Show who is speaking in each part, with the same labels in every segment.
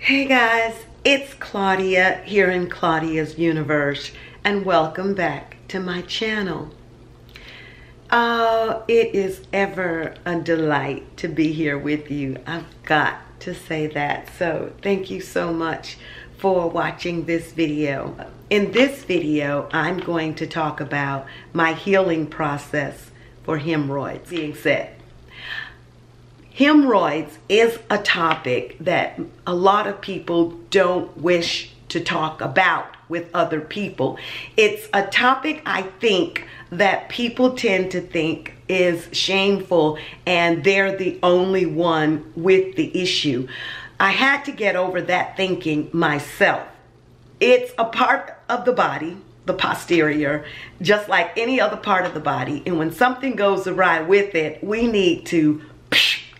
Speaker 1: Hey guys, it's Claudia here in Claudia's Universe, and welcome back to my channel. It is ever a delight to be here with you. I've got to say that. So thank you so much for watching this video. In this video, I'm going to talk about my healing process for hemorrhoids. Being said, hemorrhoids is a topic that a lot of people don't wish to talk about with other people. It's a topic I think that people tend to think is shameful and they're the only one with the issue. I had to get over that thinking myself. It's a part of the body, the posterior, just like any other part of the body. And when something goes awry with it, we need to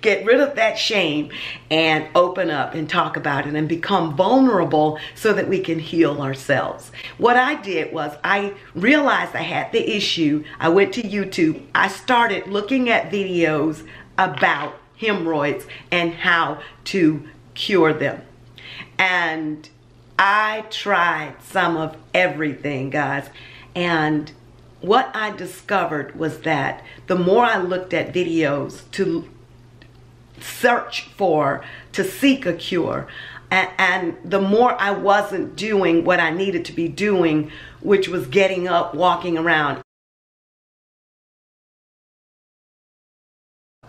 Speaker 1: get rid of that shame and open up and talk about it and become vulnerable so that we can heal ourselves. What I did was I realized I had the issue. I went to YouTube. I started looking at videos about hemorrhoids and how to cure them. And I tried some of everything, guys. And what I discovered was that the more I looked at videos to search for, to seek a cure, and the more I wasn't doing what I needed to be doing, which was getting up, walking around.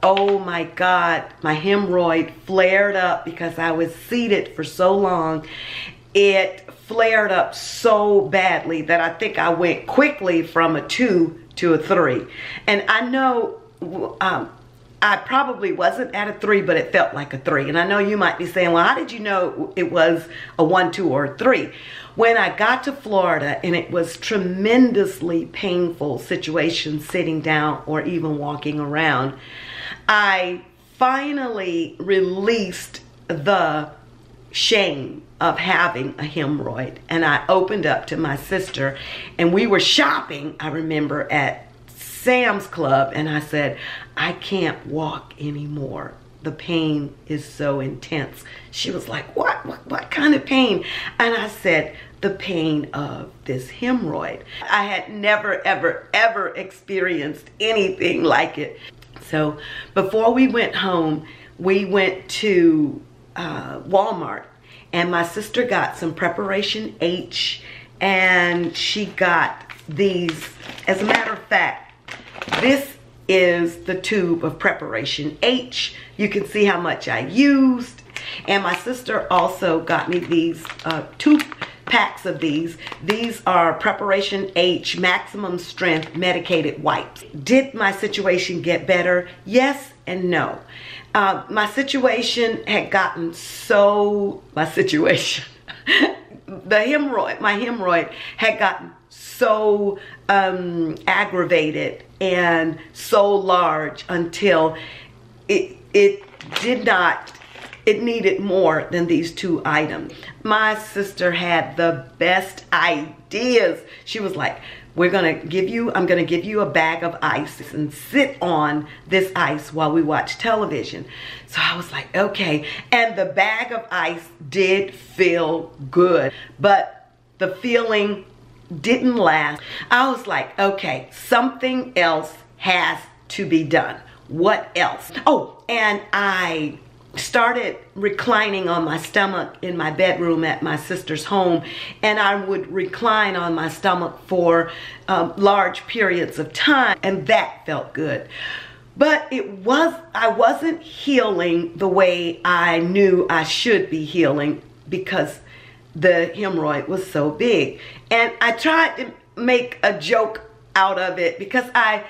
Speaker 1: Oh my God, my hemorrhoid flared up because I was seated for so long. It flared up so badly that I think I went quickly from a 2 to a 3. And I know I probably wasn't at a 3, but it felt like a 3. And I know you might be saying, well, how did you know it was a 1, 2, or a 3? When I got to Florida, and it was tremendously painful situation sitting down or even walking around, I finally released the shame of having a hemorrhoid. And I opened up to my sister, and we were shopping, I remember, at Sam's Club, and I said, I can't walk anymore. The pain is so intense. She was like, what kind of pain? And I said, the pain of this hemorrhoid. I had never, ever experienced anything like it. So before we went home, we went to Walmart, and my sister got some Preparation H, and she got these. As a matter of fact, this is the tube of Preparation H. You can see how much I used. And my sister also got me these 2 packs of these. These are Preparation H Maximum Strength Medicated Wipes. Did my situation get better? Yes and no. My situation had gotten so, my hemorrhoid had gotten so aggravated and so large until it needed more than these 2 items. My sister had the best ideas. She was like, I'm gonna give you a bag of ice and sit on this ice while we watch television. So I was like, okay. And the bag of ice did feel good, but the feeling didn't last. I was like, okay, something else has to be done. What else? Oh, and I started reclining on my stomach in my bedroom at my sister's home, and I would recline on my stomach for large periods of time, and that felt good. But I wasn't healing the way I knew I should be healing because the hemorrhoid was so big. And I tried to make a joke out of it because I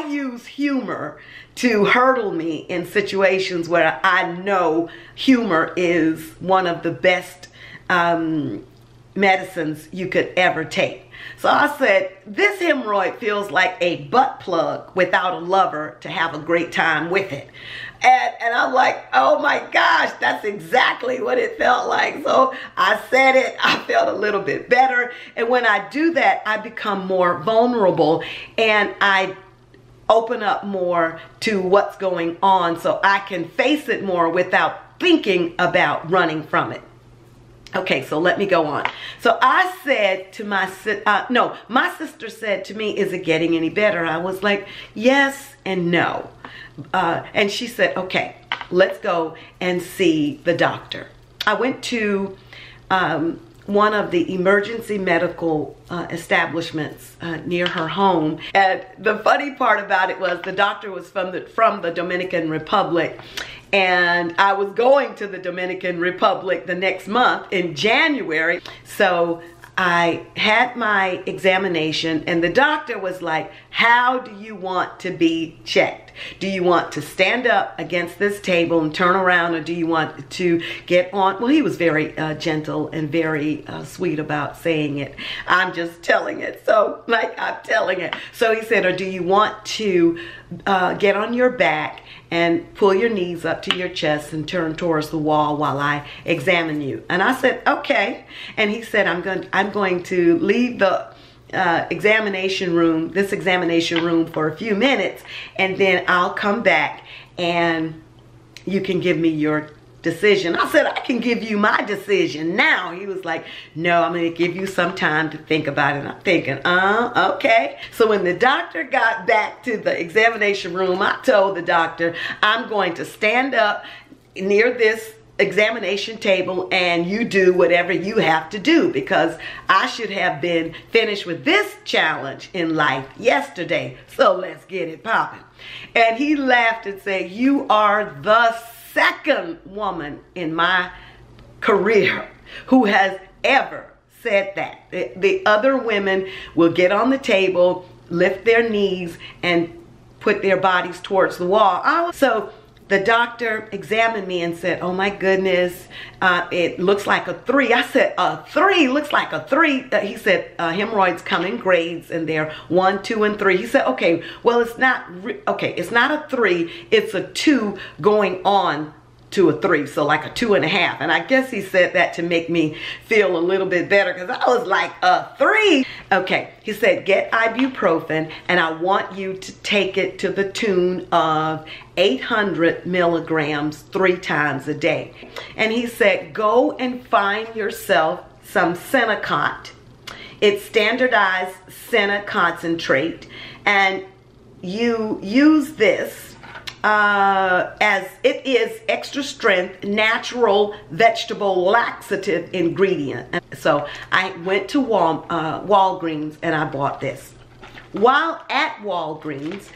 Speaker 1: use humor to hurdle me in situations where I know humor is one of the best medicines you could ever take. So I said, this hemorrhoid feels like a butt plug without a lover to have a great time with it. And I'm like, oh my gosh, that's exactly what it felt like. So I said it, I felt a little bit better. And when I do that, I become more vulnerable and I open up more to what's going on so I can face it more without thinking about running from it. Okay, so let me go on. So I said to my sister said to me, is it getting any better? I was like, yes and no. And she said, okay, let's go and see the doctor. I went to one of the emergency medical establishments near her home. And the funny part about it was the doctor was from the Dominican Republic. And I was going to the Dominican Republic the next month in January. So I had my examination and the doctor was like, how do you want to be checked? Do you want to stand up against this table and turn around, or do you want to get on? Well, he was very gentle and very sweet about saying it. I'm just telling it. So like I'm telling it. So he said, or do you want to get on your back and pull your knees up to your chest and turn towards the wall while I examine you? And I said, okay. And he said, I'm going to leave the examination room for a few minutes, and then I'll come back and you can give me your decision. I said, I can give you my decision now. He was like, no, I'm going to give you some time to think about it. And I'm thinking, okay. So when the doctor got back to the examination room, I told the doctor, I'm going to stand up near this examination table and you do whatever you have to do, because I should have been finished with this challenge in life yesterday. So let's get it popping. And he laughed and said, you are the second woman in my career who has ever said that. The other women will get on the table, lift their knees, and put their bodies towards the wall. So the doctor examined me and said, oh my goodness, it looks like a 3. I said, a 3? Looks like a 3. He said, hemorrhoids come in grades and they're 1, 2, and 3. He said, okay, well, it's not a 3, it's a 2 going on to a 3, so like a 2.5. And I guess he said that to make me feel a little bit better, because I was like, a 3? Okay, he said, get ibuprofen, and I want you to take it to the tune of 800 milligrams 3 times a day. And he said, go and find yourself some Senecot. It's standardized Sena concentrate, and you use this as it is extra strength, natural vegetable laxative ingredient. So I went to Walgreens and I bought this. While at Walgreens,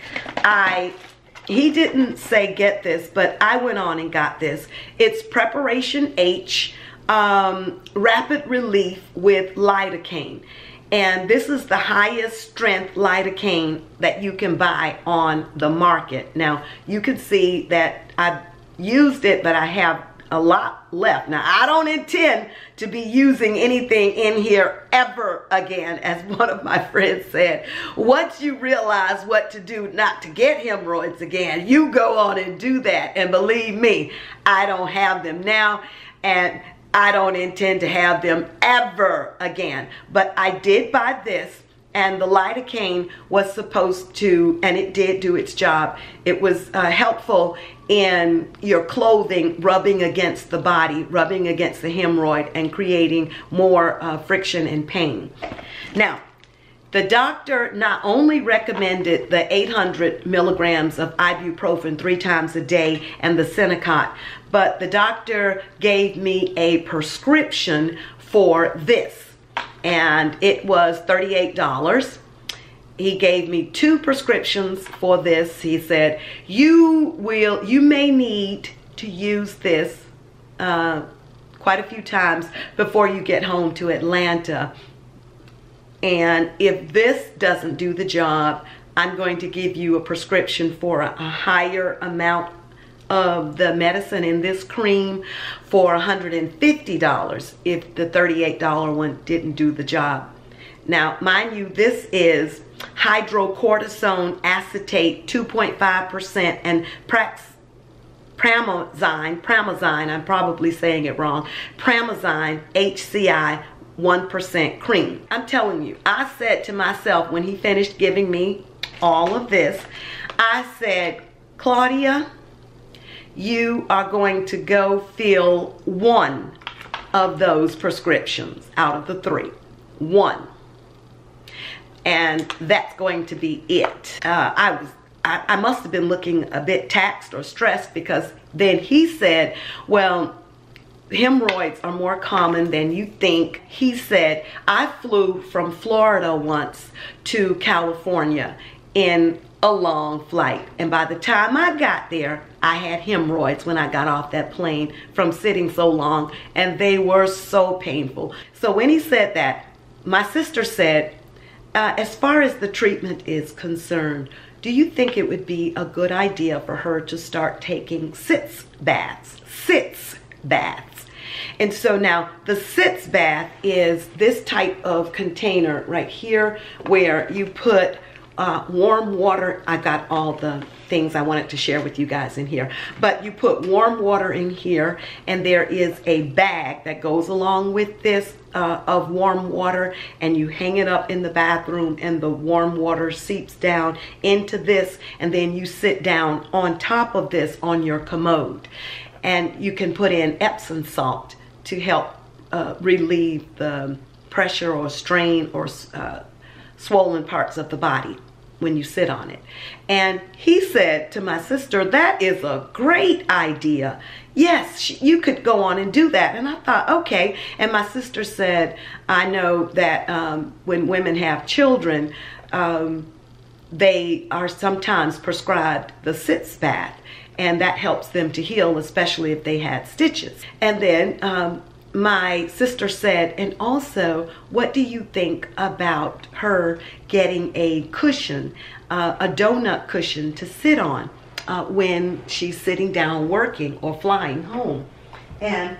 Speaker 1: he didn't say get this, but I went on and got this. It's Preparation H, Rapid Relief with lidocaine. And this is the highest strength lidocaine that you can buy on the market. Now, you can see that I've used it, but I have a lot left. Now, I don't intend to be using anything in here ever again, as one of my friends said. Once you realize what to do not to get hemorrhoids again, you go on and do that. And believe me, I don't have them now, and I don't intend to have them ever again. But I did buy this, and the lidocaine was supposed to, and it did do its job. It was helpful in your clothing, rubbing against the body, rubbing against the hemorrhoid, and creating more friction and pain. Now, the doctor not only recommended the 800 milligrams of ibuprofen 3 times a day and the Senecot, but the doctor gave me a prescription for this, and it was $38. He gave me 2 prescriptions for this. He said, you may need to use this quite a few times before you get home to Atlanta. And if this doesn't do the job, I'm going to give you a prescription for a higher amount of the medicine in this cream for $150 if the $38 one didn't do the job. Now, mind you, this is hydrocortisone acetate 2.5% and Pramazine, I'm probably saying it wrong, Pramazine HCI 1% cream. I'm telling you, I said to myself when he finished giving me all of this, I said, Claudia, you are going to go fill one of those prescriptions out of the 3. One. And that's going to be it. I must have been looking a bit taxed or stressed, because then he said, well, hemorrhoids are more common than you think. He said, I flew from Florida once to California in a long flight, and by the time I got there, I had hemorrhoids when I got off that plane from sitting so long, and they were so painful. So when he said that, my sister said, as far as the treatment is concerned, do you think it would be a good idea for her to start taking sitz baths? Sitz baths. And so now the sitz bath is this type of container right here where you put warm water. I got all the things I wanted to share with you guys in here, but you put warm water in here, and there is a bag that goes along with this of warm water, and you hang it up in the bathroom, and the warm water seeps down into this, and then you sit down on top of this on your commode, and you can put in Epsom salt to help relieve the pressure or strain or swollen parts of the body when you sit on it. And he said to my sister, that is a great idea. Yes, you could go on and do that. And I thought, okay. And my sister said, I know that when women have children, they are sometimes prescribed the sitz bath, and that helps them to heal, especially if they had stitches. And then my sister said, and also, what do you think about her getting a cushion, a donut cushion to sit on when she's sitting down working or flying home? And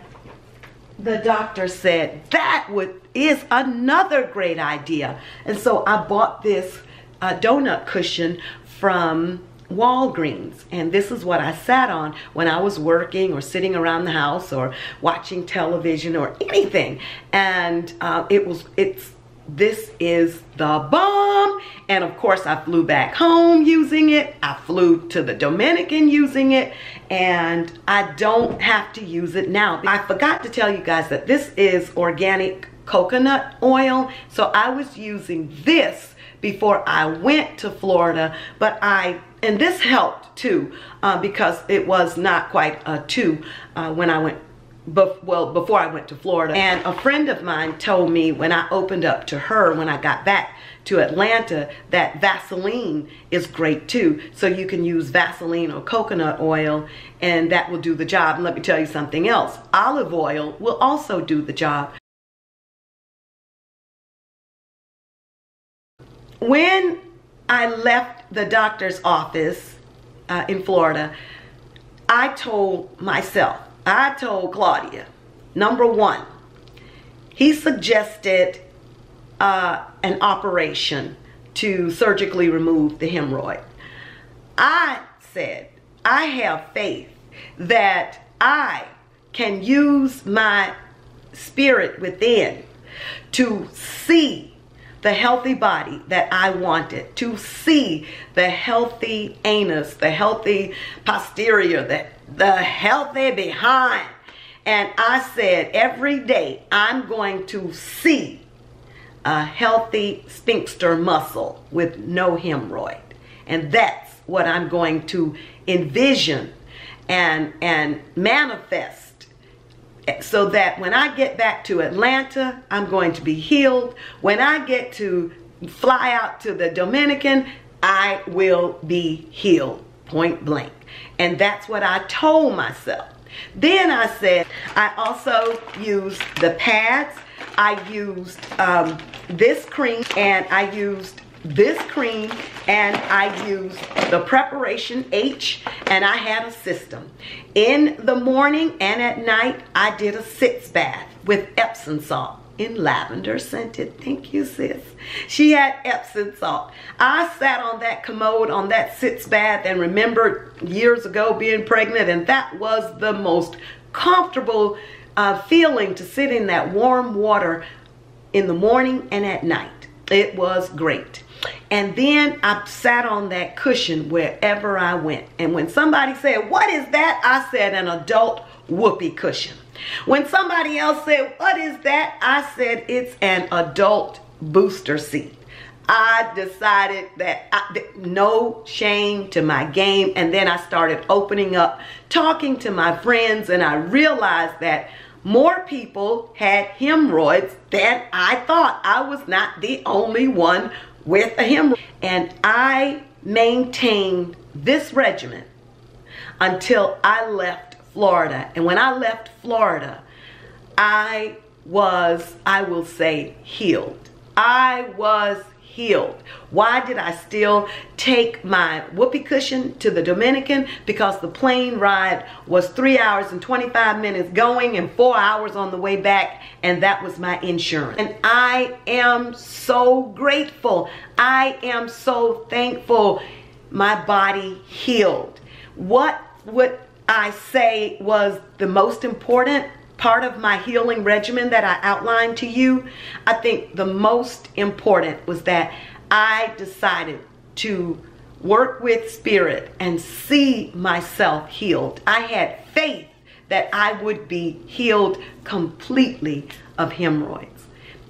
Speaker 1: the doctor said, that is another great idea. And so I bought this donut cushion from Walgreens, and this is what I sat on when I was working or sitting around the house or watching television or anything. And this is the bomb. And of course I flew back home using it. I flew to the Dominican using it, and I don't have to use it now. I forgot to tell you guys that this is organic coconut oil, so I was using this before I went to Florida, and this helped too, because it was not quite a 2 when I went, before I went to Florida. And a friend of mine told me when I opened up to her when I got back to Atlanta that Vaseline is great too. So you can use Vaseline or coconut oil, and that will do the job. And let me tell you something else. Olive oil will also do the job. When I left the doctor's office in Florida, I told Claudia, number 1, he suggested an operation to surgically remove the hemorrhoid. I said, I have faith that I can use my spirit within to see the healthy body that I wanted, to see the healthy anus, the healthy posterior, the healthy behind. And I said, every day I'm going to see a healthy sphincter muscle with no hemorrhoid. And that's what I'm going to envision and manifest, so that when I get back to Atlanta, I'm going to be healed. When I get to fly out to the Dominican, I will be healed, point blank. And that's what I told myself. Then I said, I also used the pads. I used this cream, and I used this cream, and I used the Preparation H, and I had a system. In the morning and at night, I did a sitz bath with Epsom salt in lavender scented. Thank you, sis. She had Epsom salt. I sat on that commode on that sitz bath and remembered years ago being pregnant, and that was the most comfortable feeling, to sit in that warm water in the morning and at night. It was great. And then I sat on that cushion wherever I went. And when somebody said, "What is that?" I said, "An adult whoopee cushion." When somebody else said, "What is that?" I said, "It's an adult booster seat." I decided that no shame to my game. And then I started opening up, talking to my friends, and I realized that more people had hemorrhoids than I thought. I was not the only one with a hemorrhoid. And I maintained this regimen until I left Florida. And when I left Florida, I will say, healed. I was healed. Why did I still take my whoopee cushion to the Dominican? Because the plane ride was 3 hours and 25 minutes going and 4 hours on the way back, and that was my insurance. And I am so grateful. I am so thankful. My body healed. What would I say was the most important part of my healing regimen that I outlined to you? I think the most important was that I decided to work with spirit and see myself healed. I had faith that I would be healed completely of hemorrhoids.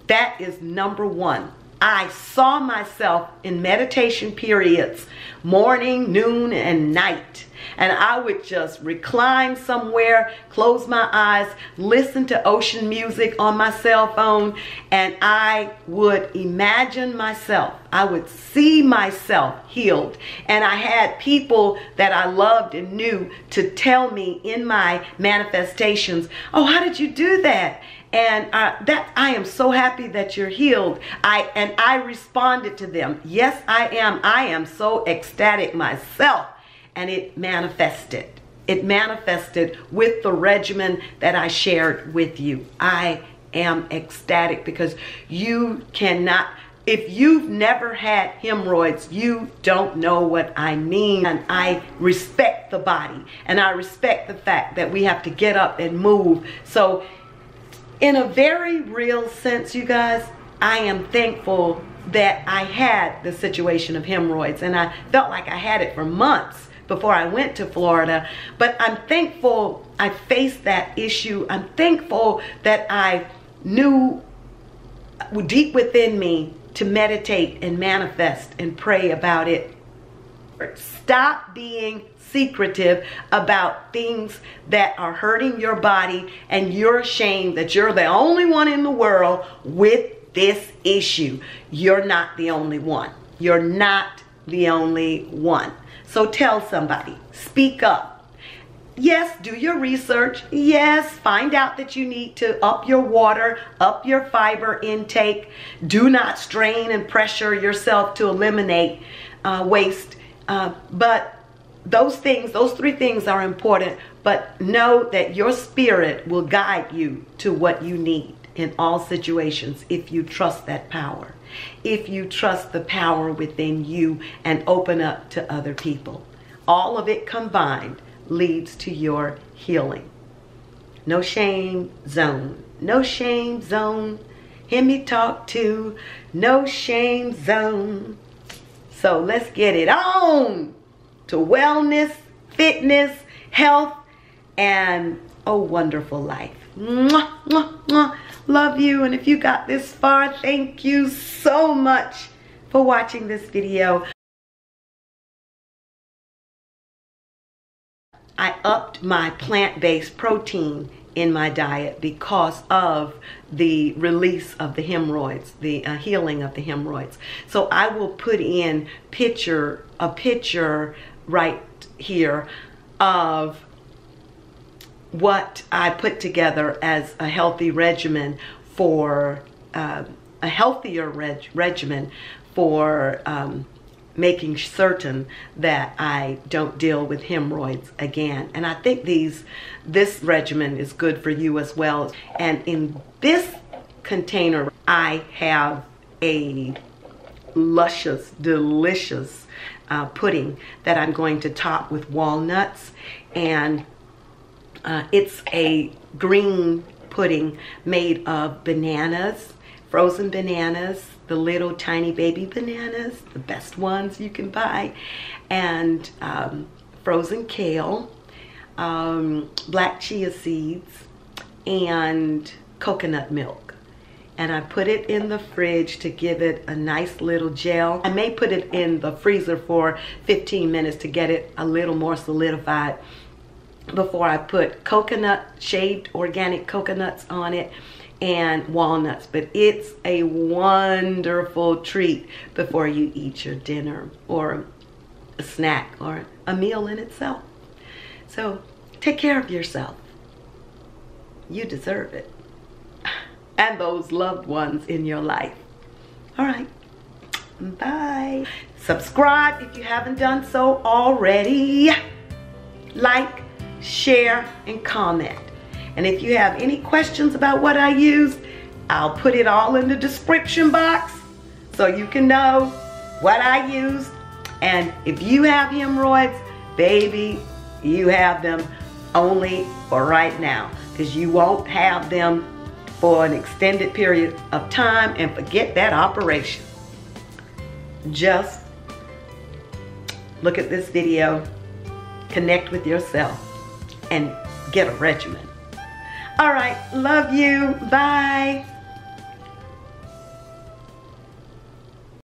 Speaker 1: That is number one. I saw myself in meditation periods, morning, noon, and night. And I would just recline somewhere, close my eyes, listen to ocean music on my cell phone, and I would imagine myself. I would see myself healed. And I had people that I loved and knew to tell me in my manifestations, "Oh, how did you do that?" And I am so happy that you're healed. And I responded to them, "Yes, I am. I am so ecstatic myself." And it manifested. It manifested with the regimen that I shared with you. I am ecstatic because you cannot, if you've never had hemorrhoids, you don't know what I mean. And I respect the body, and I respect the fact that we have to get up and move. So in a very real sense, you guys, I am thankful that I had the situation of hemorrhoids, and I felt like I had it for months before I went to Florida. But I'm thankful I faced that issue. I'm thankful that I knew deep within me to meditate and manifest and pray about it. Stop being secretive about things that are hurting your body, and you're ashamed that you're the only one in the world with this issue. You're not the only one. You're not the only one. So tell somebody, speak up. Yes, do your research. Yes, find out that you need to up your water, up your fiber intake. Do not strain and pressure yourself to eliminate waste. But those things, those three things are important. But know that your spirit will guide you to what you need in all situations if you trust that power. If you trust the power within you and open up to other people. All of it combined leads to your healing. No shame zone. No shame zone. Hear me talk to no shame zone. So let's get it on to wellness, fitness, health, and a wonderful life. Mwah, mwah, mwah. Love you. And if you got this far, thank you so much for watching this video. I upped my plant-based protein in my diet because of the release of the hemorrhoids, the healing of the hemorrhoids. So I will put in a picture right here of what I put together as a healthy regimen for a healthier regimen for making certain that I don't deal with hemorrhoids again. And I think this regimen is good for you as well. And in this container, I have a luscious, delicious pudding that I'm going to top with walnuts. And it's a green pudding made of bananas, frozen bananas, the little tiny baby bananas, the best ones you can buy, and frozen kale, black chia seeds, and coconut milk. And I put it in the fridge to give it a nice little gel. I may put it in the freezer for 15 minutes to get it a little more solidified before I put coconut, shaved organic coconuts on it, and walnuts. But it's a wonderful treat before you eat your dinner or a snack or a meal in itself. So take care of yourself. You deserve it. And those loved ones in your life. All right, bye. Subscribe if you haven't done so already. Like, share, and comment. And if you have any questions about what I use, I'll put it all in the description box so you can know what I use. And if you have hemorrhoids, baby, you have them only for right now, because you won't have them for an extended period of time and forget that operation. Just look at this video, connect with yourself, and get a regimen. All right, love you, bye.